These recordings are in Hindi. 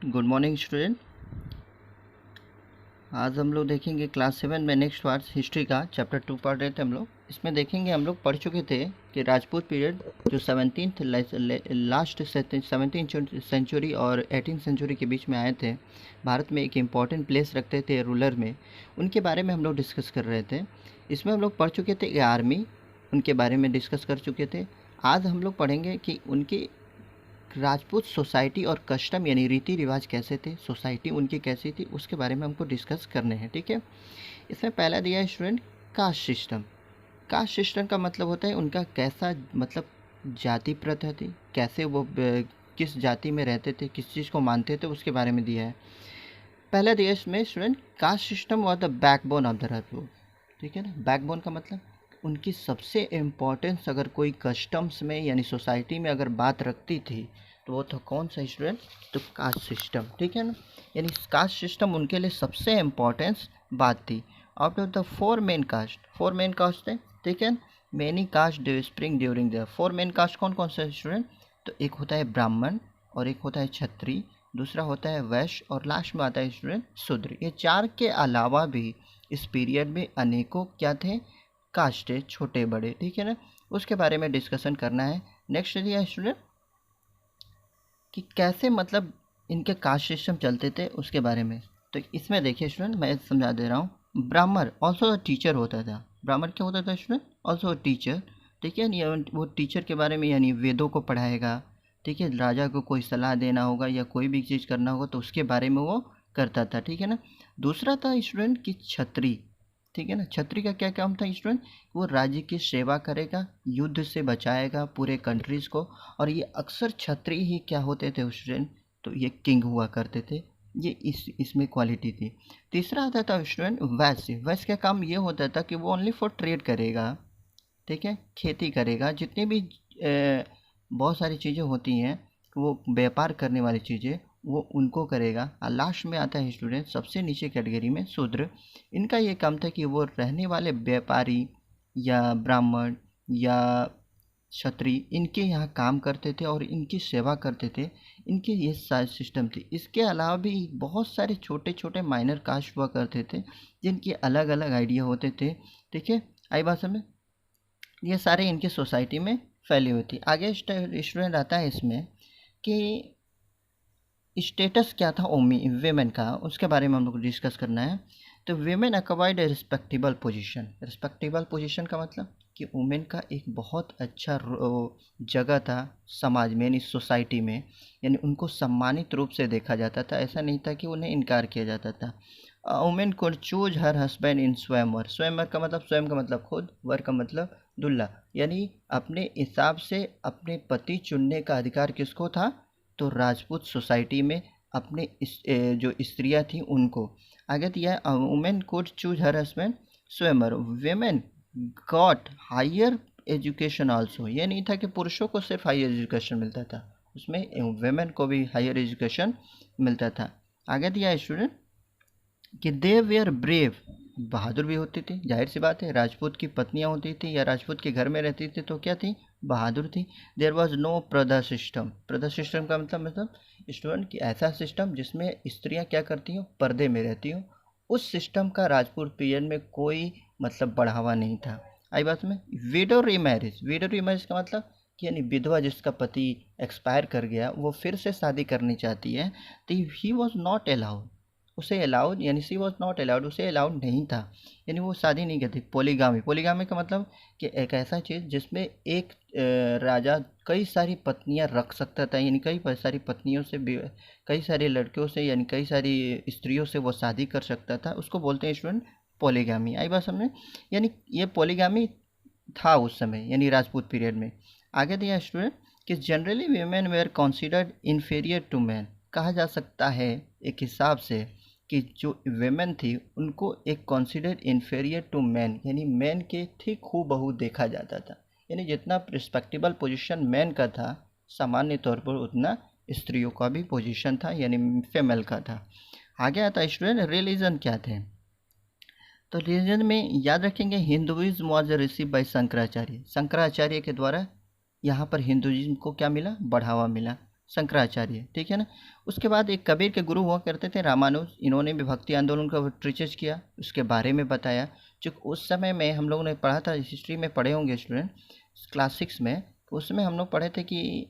Good morning student. आज हम लोग देखेंगे क्लास 7 में नेक्स्ट पार्ट हिस्ट्री का चैप्टर 2 पढ़ रहे थे हम लोग। इसमें देखेंगे हम लोग पढ़ चुके थे कि राजपूत पीरियड जो 17th सेंचुरी और 18th सेंचुरी के बीच में आए थे, भारत में एक इम्पॉर्टेंट प्लेस रखते थे रूलर में, उनके बारे में हम लोग डिस्कस कर रहे थे। इसमें हम लोग पढ़ चुके थे आर्मी, उनके बारे में डिस्कस कर चुके थे। आज हम लोग पढ़ेंगे कि उनकी राजपूत सोसाइटी और कस्टम यानी रीति रिवाज कैसे थे, सोसाइटी उनकी कैसी थी, उसके बारे में हमको डिस्कस करने हैं। ठीक है, इसमें पहला दिया है student caste system. Caste system का मतलब होता है उनका कैसा, मतलब जाति प्रथा थी, कैसे वो किस जाति में रहते थे, किस चीज़ को मानते थे, उसके बारे में दिया है। पहला दिया इसमें student caste system was the backbone of the Rajput. ठीक है ना, बैकबोन का मतलब उनकी सबसे इम्पोर्टेंस अगर कोई कस्टम्स में यानी सोसाइटी में अगर बात रखती थी तो वो तो कौन सा स्टूडेंट, तो कास्ट सिस्टम। ठीक है ना, यानी कास्ट सिस्टम उनके लिए सबसे इम्पोर्टेंस बात थी। Out of the four main caste थे। ठीक है, many caste do spring during the four main caste कौन कौन सा स्टूडेंट, तो एक होता है ब्राह्मण, और एक होता है क्षत्रिय, दूसरा होता है वैश्य, और लास्ट में आता है स्टूडेंट शूद्र। ये चार के अलावा भी इस पीरियड में अनेकों क्या थे, कास्ट है, छोटे बड़े। ठीक है ना, उसके बारे में डिस्कशन करना है। नेक्स्ट दिया स्टूडेंट कि कैसे मतलब इनके कास्ट सिस्टम चलते थे उसके बारे में। तो इसमें देखिए स्टूडेंट, मैं समझा दे रहा हूँ। ब्राह्मण ऑल्सो टीचर होता था। ब्राह्मण क्या होता था स्टूडेंट, ऑल्सो टीचर। ठीक है, वो टीचर के बारे में यानी वेदों को पढ़ाएगा। ठीक है, राजा को कोई सलाह देना होगा या कोई भी चीज़ करना होगा तो उसके बारे में वो करता था। ठीक है ना, दूसरा था स्टूडेंट कि छत्री। ठीक है ना, छत्री का क्या काम था स्टूडेंट, वो राज्य की सेवा करेगा, युद्ध से बचाएगा पूरे कंट्रीज़ को। और ये अक्सर छत्री ही क्या होते थे स्टूडेंट, तो ये किंग हुआ करते थे। ये इसमें क्वालिटी थी। तीसरा आता था स्टूडेंट वैश्य। वैश्य का काम ये होता था कि वो ओनली फॉर ट्रेड करेगा। ठीक है, खेती करेगा, जितनी भी बहुत सारी चीज़ें होती हैं वो व्यापार करने वाली चीज़ें वो उनको करेगा। और लास्ट में आता है स्टूडेंट सबसे नीचे कैटेगरी में शूद्र। इनका ये काम था कि वो रहने वाले व्यापारी या ब्राह्मण या क्षत्रिय इनके यहाँ काम करते थे और इनकी सेवा करते थे। इनके ये सारे सिस्टम थी। इसके अलावा भी बहुत सारे छोटे छोटे माइनर कास्ट हुआ करते थे जिनके अलग अलग आइडिया होते थे। ठीक है, आई बात समझ, ये सारे इनके सोसाइटी में फैली हुई थी। आगे स्टूडेंट आता है इसमें कि स्टेटस क्या था वेमेन का, उसके बारे में हम लोग को डिस्कस करना है। तो वेमेन अक्वायर्ड ए रिस्पेक्टेबल पोजीशन। रिस्पेक्टेबल पोजीशन का मतलब कि वुमेन का एक बहुत अच्छा जगह था समाज में, यानी सोसाइटी में, यानी उनको सम्मानित रूप से देखा जाता था। ऐसा नहीं था कि उन्हें इनकार किया जाता था। Women could choose her husband in स्वयंवर। स्वयंवर का मतलब, स्वयं का मतलब खुद, वर का मतलब दुल्हा, यानी अपने हिसाब से अपने पति चुनने का अधिकार किसको था, तो राजपूत सोसाइटी में अपने जो स्त्रियां थी उनको। आगे दिया है women could choose her husband swayamvar. Women got higher education also. ये नहीं था कि पुरुषों को सिर्फ हायर एजुकेशन मिलता था, उसमें वेमेन को भी हायर एजुकेशन मिलता था। आगे दिया है स्टूडेंट कि दे वेयर ब्रेव, बहादुर भी होती थी। जाहिर सी बात है, राजपूत की पत्नियां होती थी या राजपूत के घर में रहती थी तो क्या थी, बहादुर थी। There was no purdah system. Purdah system का मतलब स्टूडेंट कि ऐसा सिस्टम जिसमें स्त्रियां क्या करती हो, पर्दे में रहती हो, उस सिस्टम का राजपूत पीरियड में कोई मतलब बढ़ावा नहीं था। आई बात में। Window remarriage. विडो रीमैरिज का मतलब कि यानी विधवा जिसका पति एक्सपायर कर गया वो फिर से शादी करनी चाहती है, तो ही वॉज नॉट अलाउड। उसे अलाउड यानी सी वॉज नॉट अलाउड, उसे अलाउड नहीं था, यानी वो शादी नहीं करती। पोलीगामी। पोलीगामी का मतलब कि एक ऐसा चीज़ जिसमें एक राजा कई सारी पत्नियां रख सकता था, यानी कई सारी पत्नियों से, कई सारे लड़कियों से, यानी कई सारी स्त्रियों से वो शादी कर सकता था, उसको बोलते हैं स्टूडेंट पोलीगामी। आई बात समझे, यानी ये पोलीगामी था उस समय, यानी राजपूत पीरियड में। आगे दिया स्टूडेंट कि generally women were considered inferior to man. कहा जा सकता है एक हिसाब से कि जो वेमेन थी उनको एक कंसिडर इन्फीरियर टू मैन, यानी मैन के ठीक हूबहू देखा जाता था। यानी जितना रिस्पेक्टेबल पोजीशन मैन का था, सामान्य तौर पर उतना स्त्रियों का भी पोजीशन था, यानी फीमेल का था। आगे आता स्टूडेंट रिलीजन क्या थे। तो रिलीजन में याद रखेंगे Hinduism was receive by Shankaracharya. Shankaracharya के द्वारा यहाँ पर हिंदुइज्म को क्या मिला, बढ़ावा मिला। शंकराचार्य, ठीक है ना। उसके बाद एक कबीर के गुरु हुआ करते थे रामानुज, इन्होंने भी भक्ति आंदोलन का रिसर्च किया, उसके बारे में बताया। चूँकि उस समय में हम लोगों ने पढ़ा था, हिस्ट्री में पढ़े होंगे स्टूडेंट क्लास 6 में, तो उसमें हम लोग पढ़े थे कि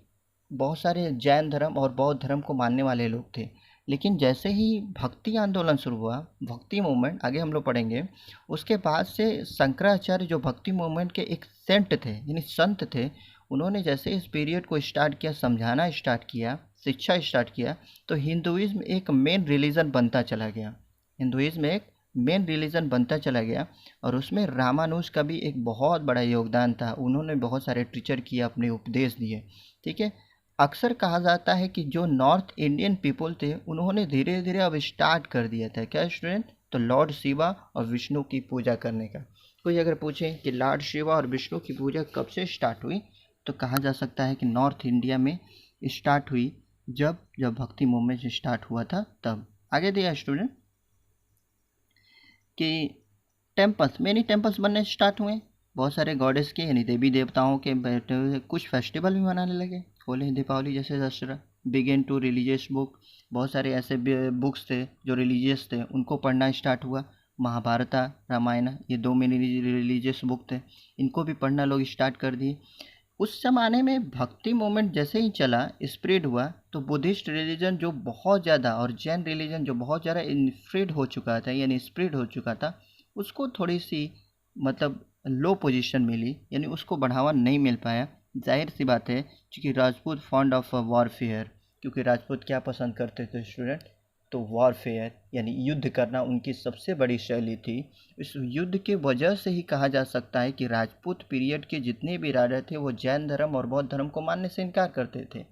बहुत सारे जैन धर्म और बौद्ध धर्म को मानने वाले लोग थे। लेकिन जैसे ही भक्ति आंदोलन शुरू हुआ, भक्ति मूवमेंट आगे हम लोग पढ़ेंगे, उसके बाद से शंकराचार्य जो भक्ति मूवमेंट के एक सेंट थे यानी संत थे, उन्होंने जैसे इस पीरियड को स्टार्ट किया, समझाना स्टार्ट किया, शिक्षा स्टार्ट किया, तो हिंदुइज्म एक मेन रिलीजन बनता चला गया। हिंदुइज्म एक मेन रिलीजन बनता चला गया और उसमें रामानुज का भी एक बहुत बड़ा योगदान था। उन्होंने बहुत सारे टीचर किए, अपने उपदेश दिए, ठीक है। अक्सर कहा जाता है कि जो नॉर्थ इंडियन पीपल थे उन्होंने धीरे धीरे अब स्टार्ट कर दिया था क्या स्टूडेंट, तो लॉर्ड शिवा और विष्णु की पूजा करने का। कोई अगर पूछे कि लॉर्ड शिवा और विष्णु की पूजा कब से स्टार्ट हुई, तो कहा जा सकता है कि नॉर्थ इंडिया में स्टार्ट हुई जब भक्ति मूवमेंट स्टार्ट हुआ था तब। आगे दिया स्टूडेंट कि टेम्पल्स, मेनी टेम्पल्स बनने स्टार्ट हुए, बहुत सारे गॉडेस के यानी देवी देवताओं के बैठे हुए, कुछ फेस्टिवल भी मनाने लगे, होली दीपावली जैसे Dussehra. Began to religious book, बहुत सारे ऐसे बुक्स थे जो रिलीजियस थे, उनको पढ़ना स्टार्ट हुआ। महाभारत, रामायण, ये 2 मेन रिलीजियस बुक थे, इनको भी पढ़ना लोग स्टार्ट कर दिए। उस ज़माने में भक्ति मूवमेंट जैसे ही चला, स्प्रेड हुआ, तो बुद्धिस्ट रिलीजन जो बहुत ज़्यादा और जैन रिलीजन जो बहुत ज़्यादा इन्फ्रेड हो चुका था यानी स्प्रेड हो चुका था, उसको थोड़ी सी मतलब लो पोजीशन मिली, यानी उसको बढ़ावा नहीं मिल पाया। जाहिर सी बात है, क्योंकि राजपूत फॉन्ड ऑफ वॉरफेयर, क्योंकि राजपूत क्या पसंद करते थे स्टूडेंट, तो वॉरफेयर यानी युद्ध करना उनकी सबसे बड़ी शैली थी। इस युद्ध के वजह से ही कहा जा सकता है कि राजपूत पीरियड के जितने भी राजा थे वो जैन धर्म और बौद्ध धर्म को मानने से इनकार करते थे,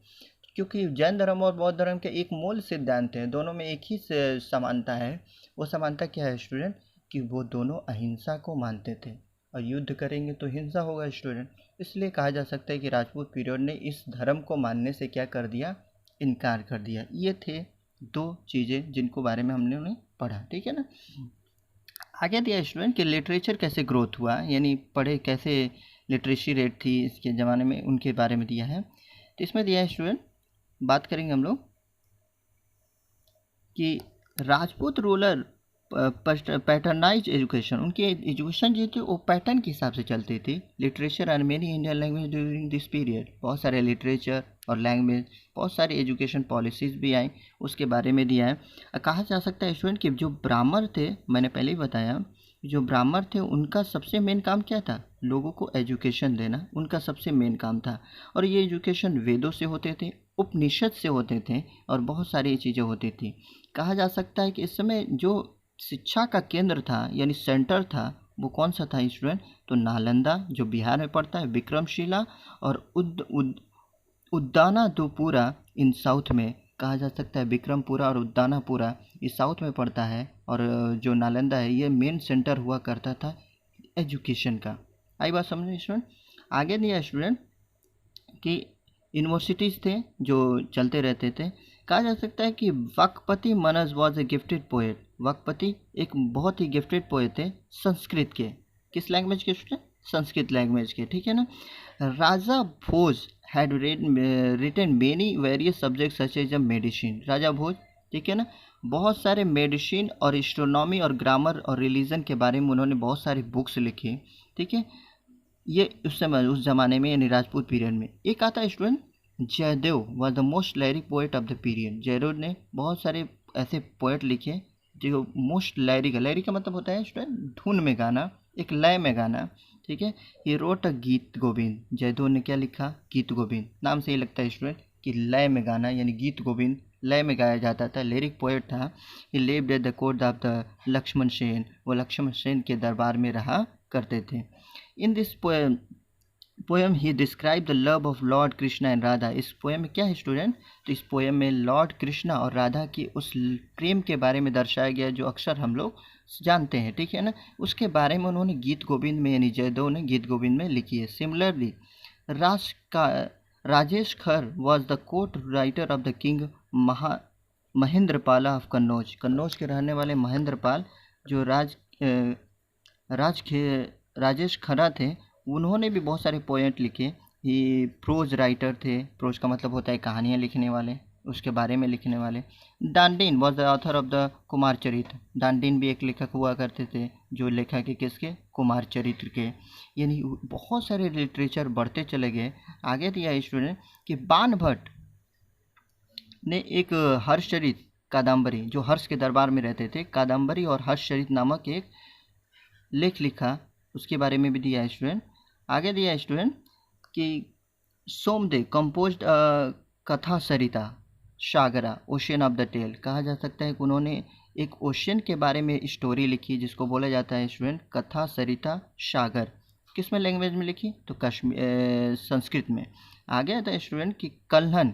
क्योंकि जैन धर्म और बौद्ध धर्म के एक मूल सिद्धांत है, दोनों में एक ही समानता है। वो समानता क्या है स्टूडेंट, कि वो दोनों अहिंसा को मानते थे, और युद्ध करेंगे तो हिंसा होगा स्टूडेंट। इसलिए कहा जा सकता है कि राजपूत पीरियड ने इस धर्म को मानने से क्या कर दिया, इनकार कर दिया। ये थे 2 चीज़ें जिनको बारे में हमने उन्हें पढ़ा, ठीक है ना। आगे दिया स्टूडेंट कि लिटरेचर कैसे ग्रोथ हुआ, यानी पढ़े कैसे, लिटरेसी रेट थी इसके ज़माने में, उनके बारे में दिया है। तो इसमें दिया है स्टूडेंट, बात करेंगे हम लोग कि राजपूत रूलर पैटर्नाइज एजुकेशन, उनकी एजुकेशन जो थी वो पैटर्न के हिसाब से चलती थी। Literature and many Indian language during this period, बहुत सारे लिटरेचर और लैंग्वेज, बहुत सारी एजुकेशन पॉलिसीज़ भी आई, उसके बारे में दिया है। कहा जा सकता है स्टूडेंट कि जो ब्राह्मण थे, मैंने पहले ही बताया, जो ब्राह्मण थे उनका सबसे मेन काम क्या था, लोगों को एजुकेशन देना उनका सबसे मेन काम था। और ये एजुकेशन वेदों से होते थे, उपनिषद से होते थे, और बहुत सारी चीज़ें होती थी। कहा जा सकता है कि इस समय जो शिक्षा का केंद्र था यानी सेंटर था, वो कौन सा था स्टूडेंट, तो नालंदा जो बिहार में पड़ता है, विक्रमशिला और उद्दानापुरा इन साउथ में, कहा जा सकता है विक्रमपुरा और उद्दानापुरा ये साउथ में पड़ता है, और जो नालंदा है ये मेन सेंटर हुआ करता था एजुकेशन का। आई बात समझ स्टूडेंट। आगे दिया स्टूडेंट कि यूनिवर्सिटीज़ थे जो चलते रहते थे। कहा जा सकता है कि वाकपति मनस was a gifted poet, Vakpati एक बहुत ही गिफ्टेड पोएट थे, संस्कृत के, किस लैंग्वेज के स्टूडेंट, संस्कृत लैंग्वेज के, ठीक है ना। Raja Bhoj had written many various subject such as a medicine, Raja Bhoj, ठीक है ना, बहुत सारे मेडिसिन और एस्ट्रोनॉमी और ग्रामर और रिलीजन के बारे में उन्होंने बहुत सारी बुक्स लिखी, ठीक है। ये उस समय उस ज़माने में यानी राजपूत पीरियड में। एक आता है student, Jayadeva was the most lyric poet of the period, Jayadeva ने बहुत सारे ऐसे पोएट लिखे जो मोस्ट लैरिक, लैरिक का मतलब होता है स्टूडेंट धुन में गाना, एक लय में गाना, ठीक है। ये रोट अ गीत गोविंद, जयदेव ने क्या लिखा, गीत गोविंद, नाम से ही लगता है स्टूडेंट कि लय में गाना, यानी गीत गोविंद लय में गाया जाता था, लिरिक पोएट था। He lived at the court of the Lakshman Sen, वो लक्ष्मण सेन के दरबार में रहा करते थे। In this poem he describe the love of lord Krishna and Radha, इस पोएम में क्या है स्टूडेंट, तो इस पोएम में लॉर्ड कृष्णा और राधा की उस प्रेम के बारे में दर्शाया गया जो अक्सर हम लोग जानते हैं, ठीक है ना। उसके बारे में उन्होंने गीत गोविंद में यानी जयदेव ने गीत गोविंद में लिखी है। सिमिलरली राजेश खर was the court writer of the king Mahendrapal of Kannauj, Kannauj के रहने वाले महेंद्रपाल जो राजेश खरा थे, उन्होंने भी बहुत सारे पोएट लिखे। ये प्रोज राइटर थे। प्रोज का मतलब होता है कहानियाँ लिखने वाले, उसके बारे में लिखने वाले। Dandin was the author of the Kumar Charitra. Dandin भी एक लेखक हुआ करते थे जो लेखक है किसके, कुमार चरित्र के। यानी बहुत सारे लिटरेचर बढ़ते चले गए। आगे दिया स्टूडेंट कि बाण भट्ट ने एक हर्षचरित कादम्बरी, जो हर्ष के दरबार में रहते थे, कादम्बरी और हर्षचरित नामक एक लेख लिखा, उसके बारे में भी दिया है स्टूडेंट। आगे दिया है स्टूडेंट कि सोमदेव कंपोज्ड कथा सरिता सागरा ओशियन ऑफ द टेल। कहा जा सकता है कि उन्होंने एक ओशियन के बारे में स्टोरी लिखी जिसको बोला जाता है स्टूडेंट कथा सरिता सागर। किस में लैंग्वेज में लिखी, तो संस्कृत में। आगे आता है स्टूडेंट कि कल्हन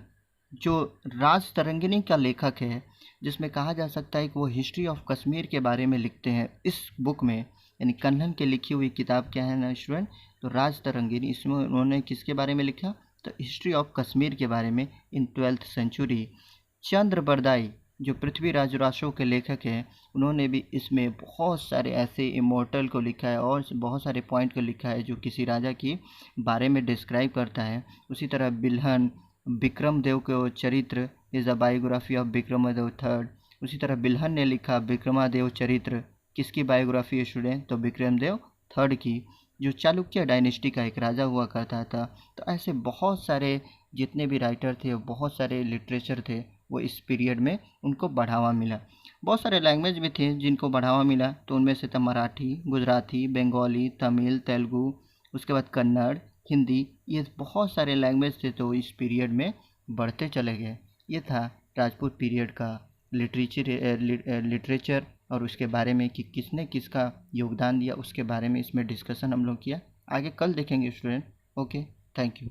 जो राज तरंगिनी का लेखक है, जिसमें कहा जा सकता है कि वो हिस्ट्री ऑफ कश्मीर के बारे में लिखते हैं इस बुक में। यानी कन्हन की लिखी हुई किताब क्या है ना स्टूडेंट, तो राज तरंगिनी। इसमें उन्होंने किसके बारे में लिखा, तो हिस्ट्री ऑफ कश्मीर के बारे में इन 12th सेंचुरी। चंद्र बरदाई जो पृथ्वीराज रासो के लेखक हैं, उन्होंने भी इसमें बहुत सारे ऐसे इमोर्टल को लिखा है और बहुत सारे पॉइंट को लिखा है जो किसी राजा की बारे में डिस्क्राइब करता है। उसी तरह बिल्हन विक्रम देव के Charitra is the biography of Vikramadev third. उसी तरह बिल्हन ने लिखा विक्रमादेव चरित्र, किसकी बायोग्राफी है स्टूडेंट, तो विक्रमदेव थर्ड की, जो चालुक्य डायनेस्टी का एक राजा हुआ करता था। तो ऐसे बहुत सारे जितने भी राइटर थे, बहुत सारे लिटरेचर थे, वो इस पीरियड में उनको बढ़ावा मिला। बहुत सारे लैंग्वेज भी थे जिनको बढ़ावा मिला, तो उनमें से था मराठी, गुजराती, बंगाली, तमिल, तेलुगु, उसके बाद कन्नड़, हिंदी। ये बहुत सारे लैंग्वेज थे तो इस पीरियड में बढ़ते चले गए। ये था राजपूत पीरियड का लिटरेचर और उसके बारे में कि किसने किसका योगदान दिया, उसके बारे में इसमें डिस्कशन हम लोग किया। आगे कल देखेंगे स्टूडेंट। Okay, thank you.